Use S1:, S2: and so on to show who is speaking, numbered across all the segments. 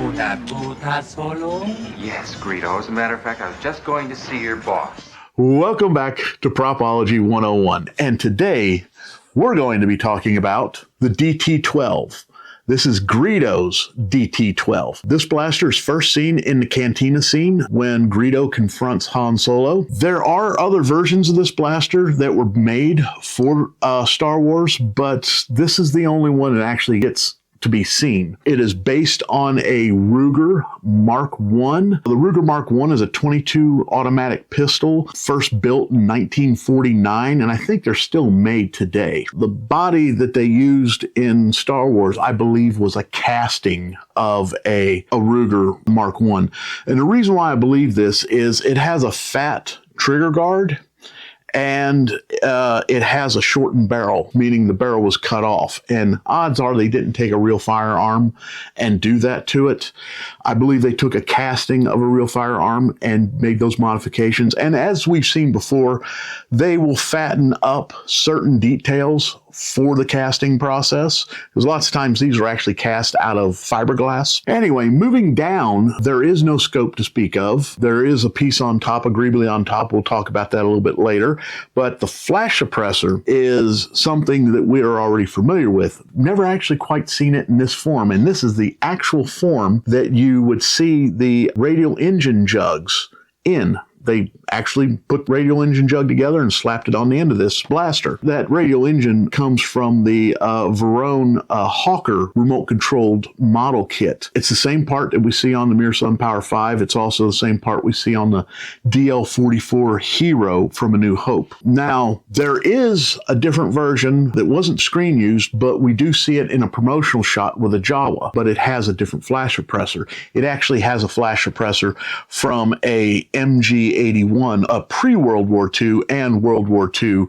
S1: Una puta solo?
S2: Yes, Greedo. As a matter of fact, I was just going to see your boss.
S3: Welcome back to Propology 101. And today, we're going to be talking about the DT-12. This is Greedo's DT-12. This blaster is first seen in the cantina scene when Greedo confronts Han Solo. There are other versions of this blaster that were made for Star Wars, but this is the only one that actually gets to be seen. It is based on a Ruger Mark I. The Ruger Mark I is a .22 automatic pistol, first built in 1949, and I think they're still made today. The body that they used in Star Wars, I believe, was a casting of a Ruger Mark I. And the reason why I believe this is it has a fat trigger guard, and it has a shortened barrel, meaning the barrel was cut off. And odds are they didn't take a real firearm and do that to it. I believe they took a casting of a real firearm and made those modifications. And as we've seen before, they will fatten up certain details for the casting process, because lots of times these are actually cast out of fiberglass. Anyway, moving down, there is no scope to speak of. There is a piece on top, a greebly on top. We'll talk about that a little bit later. But the flash suppressor is something that we are already familiar with. Never actually quite seen it in this form, and this is the actual form that you would see the radial engine jugs in. They actually put the radial engine jug together and slapped it on the end of this blaster. That radial engine comes from the Verone Hawker remote-controlled model kit. It's the same part that we see on the Mere Sun Power 5. It's also the same part we see on the DL-44 Hero from A New Hope. Now, there is a different version that wasn't screen used, but we do see it in a promotional shot with a Jawa, but it has a different flash suppressor. It actually has a flash suppressor from a MG-81, a pre-World War II and World War II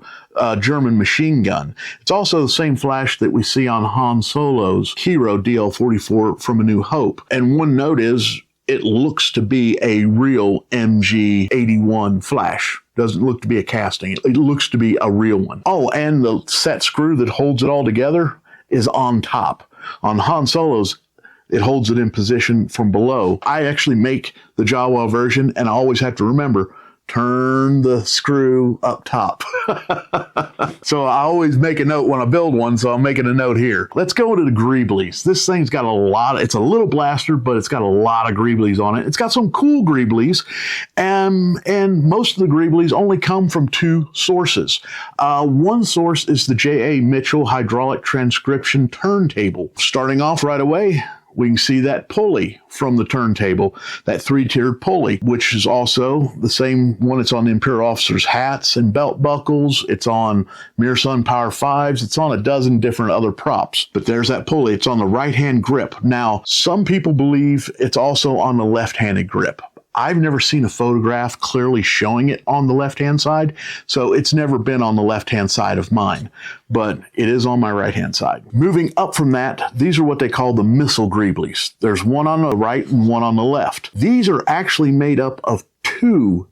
S3: German machine gun. It's also the same flash that we see on Han Solo's Hero DL-44 from A New Hope. And one note is, it looks to be a real MG-81 flash. Doesn't look to be a casting. It looks to be a real one. Oh, and the set screw that holds it all together is on top. On Han Solo's, it holds it in position from below. I actually make the Jawa version, and I always have to remember, turn the screw up top. So I always make a note when I build one, so I'm making a note here. Let's go into the greeblies. This thing's got a lot, it's a little blaster, but it's got a lot of greeblies on it. It's got some cool greeblies, and most of the greeblies only come from two sources. One source is the J.A. Mitchell hydraulic transcription turntable. Starting off right away, we can see that pulley from the turntable, that three-tiered pulley, which is also the same one that's on the Imperial officers' hats and belt buckles. It's on Mere Sun Power 5s. It's on a dozen different other props. But there's that pulley. It's on the right-hand grip. Now, some people believe it's also on the left-handed grip. I've never seen a photograph clearly showing it on the left-hand side, so it's never been on the left-hand side of mine, but it is on my right-hand side. Moving up from that, these are what they call the missile greeblies. There's one on the right and one on the left. These are actually made up of three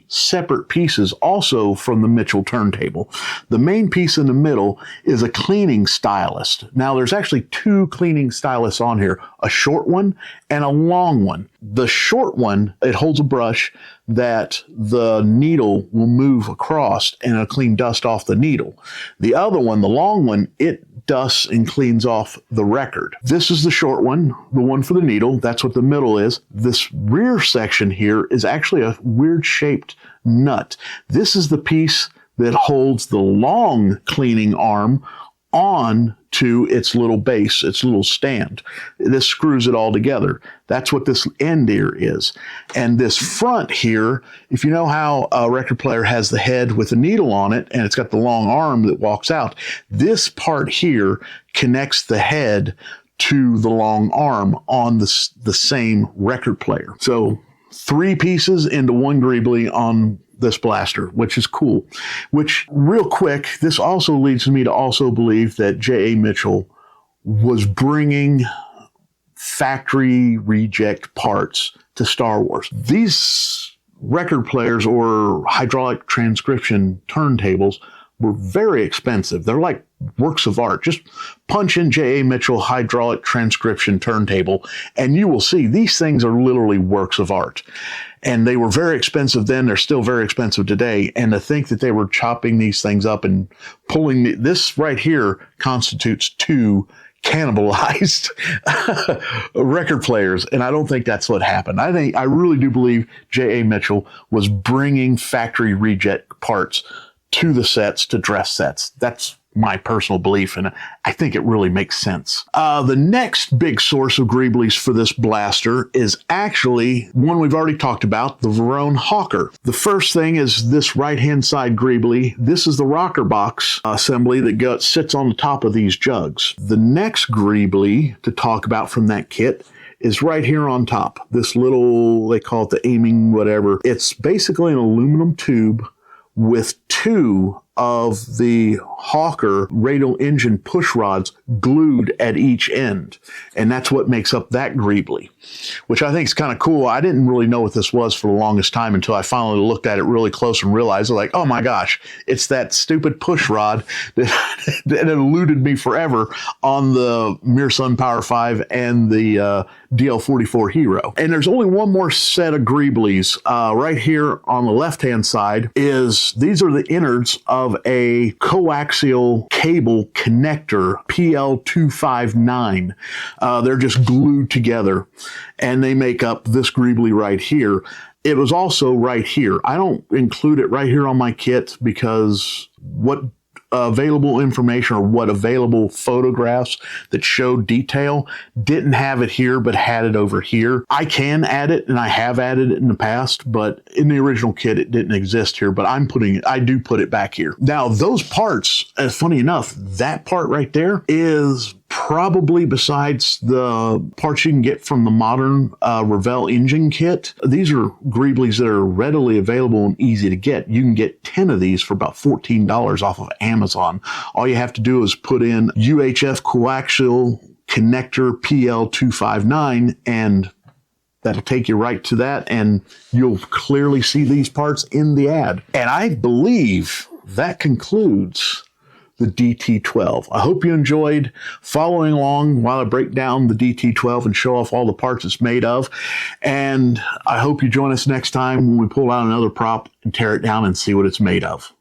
S3: separate pieces also from the Mitchell turntable. The main piece in the middle is a cleaning stylus. Now there's actually two cleaning stylus on here, a short one and a long one. The short one, it holds a brush that the needle will move across and it'll clean dust off the needle. The other one, the long one, it dusts and cleans off the record. This is the short one, the one for the needle. That's what the middle is. This rear section here is actually a weird shaped nut. This is the piece that holds the long cleaning arm on to its little base, its little stand. This screws it all together. That's what this end here is. And this front here, if you know how a record player has the head with a needle on it and it's got the long arm that walks out, this part here connects the head to the long arm on the same record player. So three pieces into one greebly on this blaster, which is cool. Which, real quick, this also leads me to also believe that J.A. Mitchell was bringing factory reject parts to Star Wars. These record players or hydraulic transcription turntables were very expensive. They're like works of art. Just punch in J.A. Mitchell hydraulic transcription turntable, and you will see these things are literally works of art. And they were very expensive then. They're still very expensive today. And to think that they were chopping these things up and pulling this right here constitutes two cannibalized record players. And I don't think that's what happened. I really do believe J.A. Mitchell was bringing factory reject parts to the sets, to dress sets. That's my personal belief, and I think it really makes sense. The next big source of greeblies for this blaster is actually one we've already talked about, the Verone Hawker. The first thing is this right-hand side greebly. This is the rocker box assembly that sits on the top of these jugs. The next greebly to talk about from that kit is right here on top. This little, they call it the aiming whatever. It's basically an aluminum tube with two of the Hawker radial engine push rods glued at each end. And that's what makes up that greebly, which I think is kind of cool. I didn't really know what this was for the longest time until I finally looked at it really close and realized, like, oh my gosh, it's that stupid push rod that eluded me forever on the Mearsun Power 5 and the DL44 Hero. And there's only one more set of greeblies right here on the left-hand side. These are the innards of a coaxial cable connector, PL259. They're just glued together, and they make up this greebly right here. It was also right here. I don't include it right here on my kit because what available information or what available photographs that showed detail didn't have it here but had it over here. I can add it, and I have added it in the past, but in the original kit it didn't exist here, but I do put it back here. Now those parts, funny enough, that part right there is probably, besides the parts you can get from the modern Revell engine kit, these are greeblies that are readily available and easy to get. You can get 10 of these for about $14 off of Amazon. All you have to do is put in UHF coaxial connector PL259, and that'll take you right to that, and you'll clearly see these parts in the ad. And I believe that concludes the DT-12. I hope you enjoyed following along while I break down the DT-12 and show off all the parts it's made of. And I hope you join us next time when we pull out another prop and tear it down and see what it's made of.